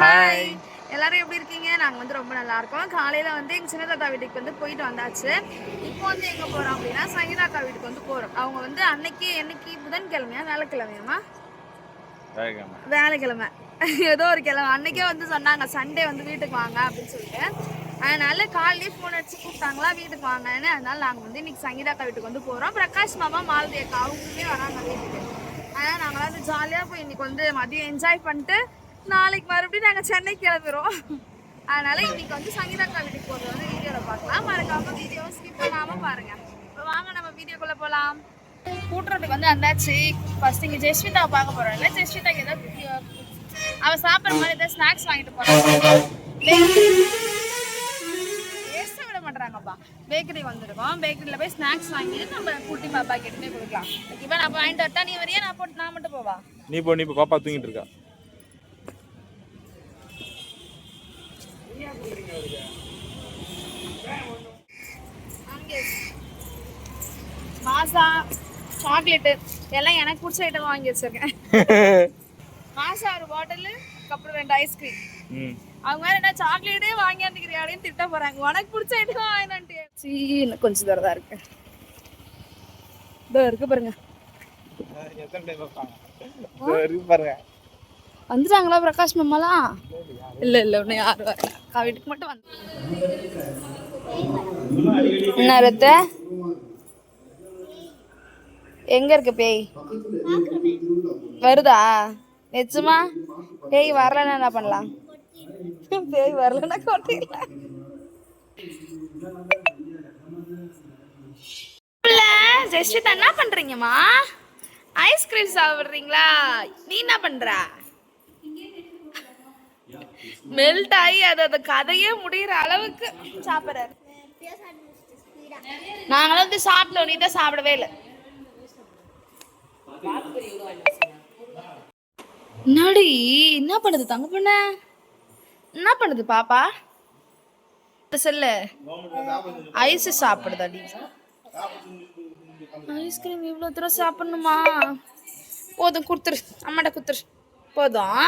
Hi, எல்லாரும் எப்படி இருக்கீங்க? நாங்கள் வந்து ரொம்ப நல்லா இருக்கோம். காலையில் வந்து எங்கள் சின்ன தாத்தா வீட்டுக்கு வந்து போயிட்டு வந்தாச்சு. இப்போ வந்து எங்கே போகிறோம் அப்படின்னா சங்கீதாக்கா வீட்டுக்கு வந்து போகிறோம். அவங்க வந்து என்னைக்கு புதன்கிழமையா வேலைக்கிழமையாமா? வேலைக்கிழமை ஏதோ ஒரு கிழமை அன்னைக்கே வந்து சொன்னாங்க சண்டே வந்து வீட்டுக்கு வாங்க அப்படின்னு சொல்லிட்டு. அதனால காலையிலேயே ஃபோன் அடிச்சு கூப்பிட்டாங்களா வீட்டுக்கு வாங்கன்னு. அதனால நாங்கள் வந்து இன்னைக்கு சங்கீதாக்கா வீட்டுக்கு வந்து போகிறோம். பிரகாஷ் மாமா மாலதி அக்கா அவங்களுமே வராங்க வீட்டுக்கு. அதனால் நாங்களாம் வந்து ஜாலியாக போய் இன்னைக்கு வந்து மதியம் என்ஜாய் பண்ணிட்டு நாளைக்கு மறுபடியும் நாங்கள் சென்னை கிளம்புறோம். அதனால இன்னைக்கு வந்து சங்கீதாக்கா வீட்டுக்கு போகிறது வந்து வீடியோவில் பார்க்கலாம். மறக்காம வீடியோவை ஸ்கிப் பண்ணாமல் பாருங்க. இப்போ வாங்க நம்ம வீடியோக்குள்ளே போகலாம். கூட்டுறதுக்கு வந்து வந்தாச்சு. ஃபர்ஸ்ட் இங்கே ஜெஸ்விதாவை பார்க்க போகிறோம். இல்லை ஜெஸ்விதாக்கு ஏதாவது அவள் சாப்பிட்ற மாதிரி ஏதாவது ஸ்நாக்ஸ் வாங்கிட்டு போகிறாங்க. வேஸ்ட்டாக விட மாட்டாங்கப்பா. பேக்கரி வந்துருக்கோம். பேக்கரியில் போய் ஸ்நாக்ஸ் வாங்கிட்டு நம்ம குட்டி பாப்பா கிட்டே கொடுக்கலாம். இப்போ நான் வாங்கிட்டு வரட்டா? நீ வரையா? நான் மட்டும் போவா? நீ இப்போ பாப்பா தூங்கிட்டு இருக்கா. மாசா சாக்லேட்டு எல்லாம் எனக்கு பிடிச்ச ஐட்டம் வாங்கி வச்சிருக்கேன். மாசா ஒரு பாட்டில், அப்புறம் 2 ஐஸ்கிரீம். அவங்க வேற என்ன சாக்லேட்டே வாங்கியாந்துக்கிறியா அப்படின்னு திட்ட போறாங்க. உனக்கு பிடிச்ச ஐட்டம் வாங்கினான்ட்டு இன்னும் கொஞ்சம் தூரம் தான் இருக்கு. இதோ இருக்கு பாருங்க. வந்துட்டாங்களா பிரகாஷ் மாமாலாம்? இல்ல ஒன்னும் யாரும் வரல. அக்கா வீட்டுக்கு மட்டும் வந்து நேரத்தை எங்க இருக்கு பேய்? வருதா நிச்சயமா? பேய் வரலன்னா என்ன பண்ணலாம்? பேய் வரலன்னா கொட்டிடலாம். ஜெஸ்விதா என்ன பண்றீங்கம்மா? ஐஸ்கிரீம் சாப்பிடுறீங்களா? நீ என்ன பண்ற? மெல்ட் ஆகி அது கதையே முடிகிற அளவுக்கு சாப்பிட்றாரு. நாங்களும் வந்து சாப்பிடல, நீ தான் சாப்பிடவே இல்லை. என்னடி என்ன பண்ணுது தங்க பொண்ணு? என்ன பண்ணுது பாப்பா? சொல்லு. ஐஸ் சாப்பிடுதாடி? ஐஸ்கிரீம் இவ்வளோ தூரம் சாப்பிடணுமா? போதும், குடுத்துரு, அம்மாட்ட குடுத்துரு, போதும்.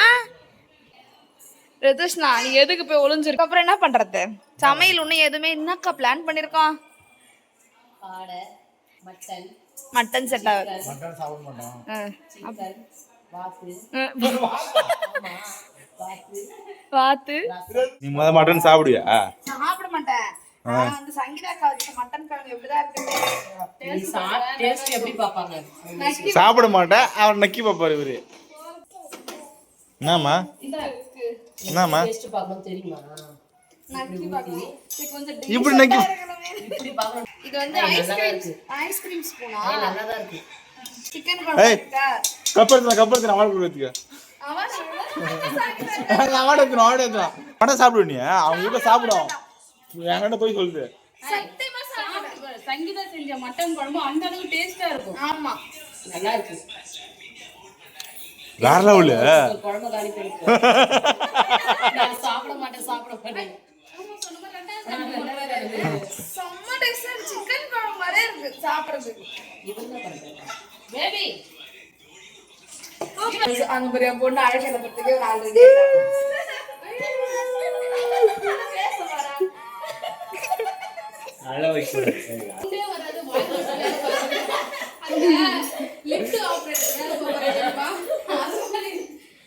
ரதுஷ்ணா நீ எதுக்கு போய் ஒளிஞ்சிருக்க? அப்புறம் என்ன பண்றது? சமையல் ஒன்றும் எதுவுமே என்னக்கா பிளான் பண்ணிருக்கோம்? மட்டன் செட் ஆகுது. வாத்து நீ மட்டன் சாப்பிடுவியா? சாப்பிட மாட்டேன். வந்து சங்கீதாக்கா மட்டன் குழம்பு எப்படிதான் இருக்கு சாப்பிட மாட்டேன். அவர் நக்கி பாப்பாரு இவரு. என்னம்மா என்னம்மா இப்படி நக்கி? இது வந்து ஐஸ்கிரீம் ஸ்பூனா? நல்லாதான் இருக்கு. சிக்கன் கப்பறதுல அவளை கொடுத்துக்க. மட்டன் சாப்பிடுவீ? அவங்க வீட்டுல சாப்பிடும். என்கிட்ட போய் சொல்லுது. சங்கீதா செஞ்ச மட்டன் குழம்பு அந்த அளவுக்கு டேஸ்டா இருக்கும். ஆமா, நல்லா இருக்கு. வேற லெவல். குழம்பு காலி பண்ணிட்டு சாப்பிட மாட்டேன். செம்ம டேஸ்டா சிக்கன் குழம்பு மாதிரி இருக்கு சாப்பிடுறதுக்கு. பேபி அங்க பெரிய பொண்ணு அழைச்சல பத்துக்கு ஒரு ஆல்ரெடி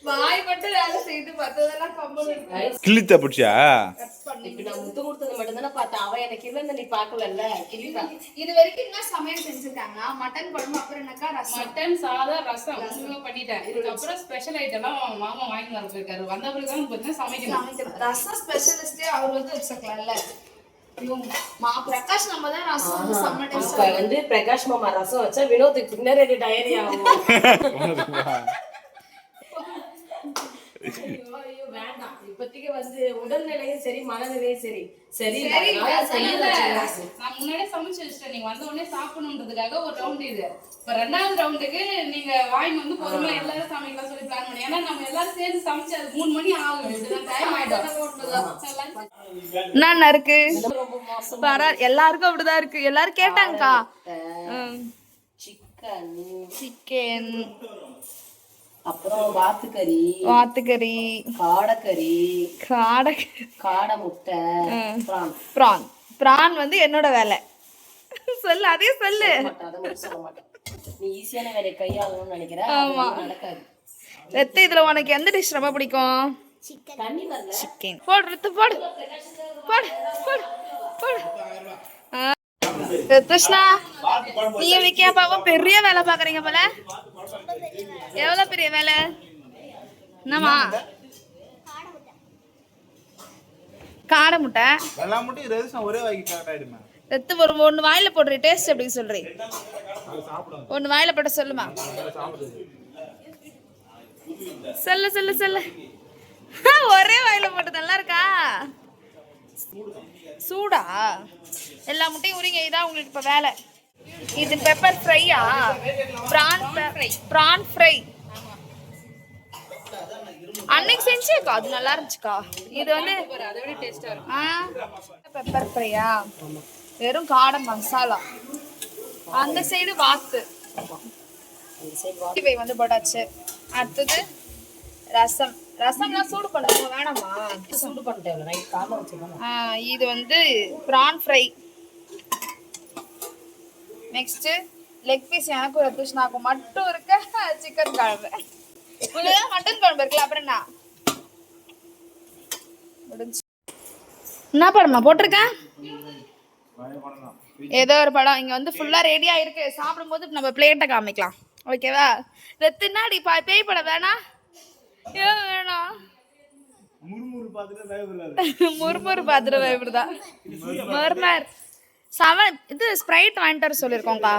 வாய் மட்டும் வேலை செய்து மத்ததெல்லாம் கம்பல் கிள்ளித்த பிடிச்சா? நான் முத்து கொடுத்தது மட்டும் தானே பார்த்தேன். அவன் எனக்கு இல்ல, நீ பாக்கல. இது வரைக்கும் என்ன சமையல் செஞ்சிருக்காங்க? மட்டன் குழம்பு, அப்புறம் என்னக்கா ரசம், மட்டன் சாதம், ரசம் பண்ணிட்டேன். இதுக்கப்புறம் ஸ்பெஷல் ஐட்டம் எல்லாம் மாமா வாங்கி வர போயிருக்காரு. வந்த பிறகுதான் பார்த்தீங்கன்னா சமைக்கணும். ரசம் ஸ்பெஷலிஸ்டே அவர் வந்து வச்சுக்கலாம்ல. பிரகாஷ் நம்ம தான் ரசம் செம்ம டேஸ்ட். வந்து பிரகாஷ் மாமா ரசம் வச்சா வினோத்துக்கு பின்னாடி டயரி ஆகும். வேண்டாம், இப்போதைக்கு வந்து உடல்நிலையும் சரி மனநிலையும் சரி நான் முன்னாடியே சமைச்சு வச்சுட்டேன். நீங்க வந்த உடனே சாப்பிடணுன்றதுக்காக ஒரு ரவுண்ட். இது இப்ப 2வது ரவுண்டுக்கு நீங்க வாங்கி வந்து பொறுமையா எல்லாரும் சமைக்கலாம் சொல்லி பிளான் பண்ணி. ஏன்னா நம்ம எல்லாரும் சேர்ந்து சமைச்சு அது 3 மணி ஆகும். இதுதான் டைம் ஆயிடும். என்ன இருக்கு எல்லாருக்கும் அப்படிதான் இருக்கு. எல்லாரும் கேட்டாங்கக்கா. சிக்கன் அப்புறம் வாத்துக்கறி, வாத்துக்கறி, காடைக்கறி, காடை, காடை முட்டை, பிரான். ப்ரான். ப்ரான் வந்து என்னோட வேலை. சொல்லு, அதே சொல்லு. அதை மட்டும் சொல்ல மாட்டேன். நீ ஈஸியான வேலையை கையாளணும்னு நினைக்கிற, அது நடக்காது. ரத்து, இதுல உனக்கு எந்த டிஷ் ரொம்ப பிடிக்கும்? தண்ணி வரல. சிக்கன். போடு ரத்து, போடு போடு போடு போடு. ரத்துஷ்ணா, நீங்க விக்கியா பாவம் பெரிய வேலை பாக்குறீங்க போல. எவ்வளவு பெரிய வேலை? என்னம்மா? காடை முட்டை. எல்லா முட்டையும் ரேஷன் ஒரே வாங்கி கரெக்ட் ஆயிடுமா? ரத்து ஒரு ஒன்று வாயில போடுற டேஸ்ட் எப்படி சொல்றீ? ஒன்று வாயில போட்ட சொல்லுமா. சொல்லு சொல்லு சொல்லு. ஒரே வாயில போட்டு நல்லா இருக்கா? சூடா? எல்லா முட்டையும் உரிங்க. இதான் உங்களுக்கு இப்ப வேலை. இது பெப்பர் ஃப்ரையா? PRAN fry. அன்னைக்கு செஞ்சேக்கா, அது நல்லா இருந்துச்சுக்கா. இது வந்து பெப்பர் ஃப்ரையா? வெறும் காடை மசாலா. அந்த சைடு வாத்து இவை வந்து போட்டாச்சு. அடுத்தது ரசம். ரசம்லாம் சூடு பண்ணுவோம் வேணாமா? சூடு பண்ண தேவையில்ல, நைட் காலைல வச்சுக்கணும். இது வந்து prawn fry. Next leg piece. எனக்கும் ரத்துஷ்ணாக்கும் மட்டும் இருக்க சிக்கன் குழம்பு. உங்களுக்கு மட்டன் குழம்பு இருக்குல்ல, அப்புறம் என்ன முடிஞ்சு. என்ன படமா போட்டிருக்கேன்? ஏதோ ஒரு படம். இங்க வந்து ஃபுல்லா ரெடியா இருக்கு. சாப்பிடும்போது நம்ம பிளேட்டை காமிக்கலாம். ஓகேவா? ரத்துனாடி பேய் படம் வேணாம். ஏன் வேணாம்? முறுமுறு பாத்துட்டு பயப்படுதா? மர்மர் செவன். இது ஸ்ப்ரைட் வாங்கிட்டு வர சொல்லியிருக்கோம்க்கா.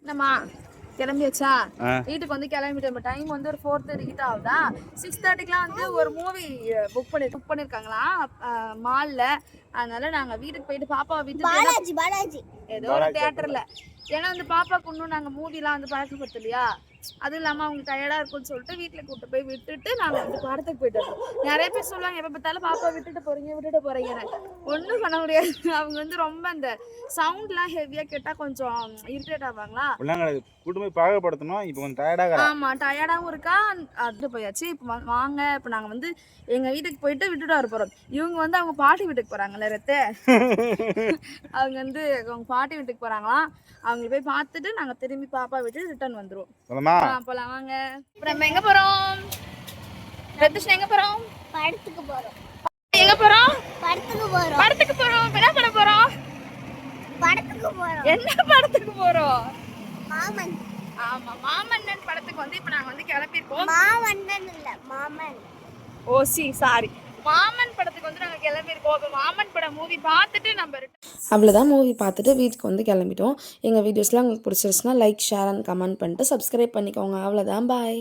என்னம்மா கிளம்பியாச்சா? வீட்டுக்கு வந்து கிளம்பிட்டு டைம் வந்து ஒரு 4:30 கிட்ட ஆகுதா. 6:30க்குலாம் வந்து ஒரு மூவி புக் பண்ணிருக்காங்களாம் மால்ல. அதனால நாங்க வீட்டுக்கு போயிட்டு பாப்பாவை விட்டு ஏதோ ஒரு தியேட்டர்ல. ஏன்னா வந்து பாப்பாக்கு இன்னும் நாங்க மூவிலாம் வந்து பழக்கப்படுத்தலையா. அது இல்லாம அவங்க டயர்டா இருக்கும்னு சொல்லிட்டு வீட்டுல கூட்டு போய் விட்டுட்டு நாங்க வந்து படத்துக்கு போயிட்டு வரோம். நிறைய பேர் சொல்லுவாங்க, எப்ப பார்த்தாலும் பாப்பா விட்டுட்டு போறீங்க. ஒண்ணும் பண்ண முடியாது. அவங்க வந்து ரொம்ப அந்த சவுண்ட்லாம் ஹெவியா கேட்டா கொஞ்சம் இரிட்டேட் ஆவாங்களா. கூட்டு போய் பழக்கப்படுத்தணும். இப்போ கொஞ்சம் டயர்டாக. ஆமா, டயர்டாவும் இருக்கா. அது போயாச்சு. இப்போ வாங்க, இப்போ நாங்க வந்து எங்க வீட்டுக்கு போயிட்டு விட்டுட்டு வர போறோம். இவங்க வந்து அவங்க பாட்டி வீட்டுக்கு போறாங்கல்ல ரத்தே. அவங்க வந்து அவங்க பாட்டி வீட்டுக்கு போறாங்களாம். அவங்க போய் பார்த்துட்டு நாங்க திரும்பி பாப்பா விட்டு ரிட்டர்ன் வந்துருவோம். போலாம் வாங்க. அப்புறம் நம்ம எங்க போறோம்? ரத்துஷ்ணா எங்க போறோம்? படத்துக்கு போறோம். எங்க போறோம்? படத்துக்கு போறோம். என்ன பண்ண போறோம்? படத்துக்கு போறோம். என்ன படத்துக்கு போறோம்? மாமன். ஆமா, மாமன்னன் படத்துக்கு வந்து இப்ப நாங்க வந்து கிளம்பிருக்கோம். மாமன்னன் இல்ல, மாமன். சாரி, மாமன் படத்துக்கு வந்து நாங்கள் கிளம்பியிருக்கோம். இப்போ மாமன் படம் மூவி பார்த்துட்டு நம்ம அவ்வளோதான். மூவி பார்த்துட்டு வீட்டுக்கு வந்து கிளம்பிட்டோம். எங்கள் வீடியோஸ்லாம் உங்களுக்கு பிடிச்சிருச்சுன்னா லைக், ஷேர் அண்ட் கமெண்ட் பண்ணிட்டு சப்ஸ்கிரைப் பண்ணிக்கோங்க. அவ்வளோதான். பாய்.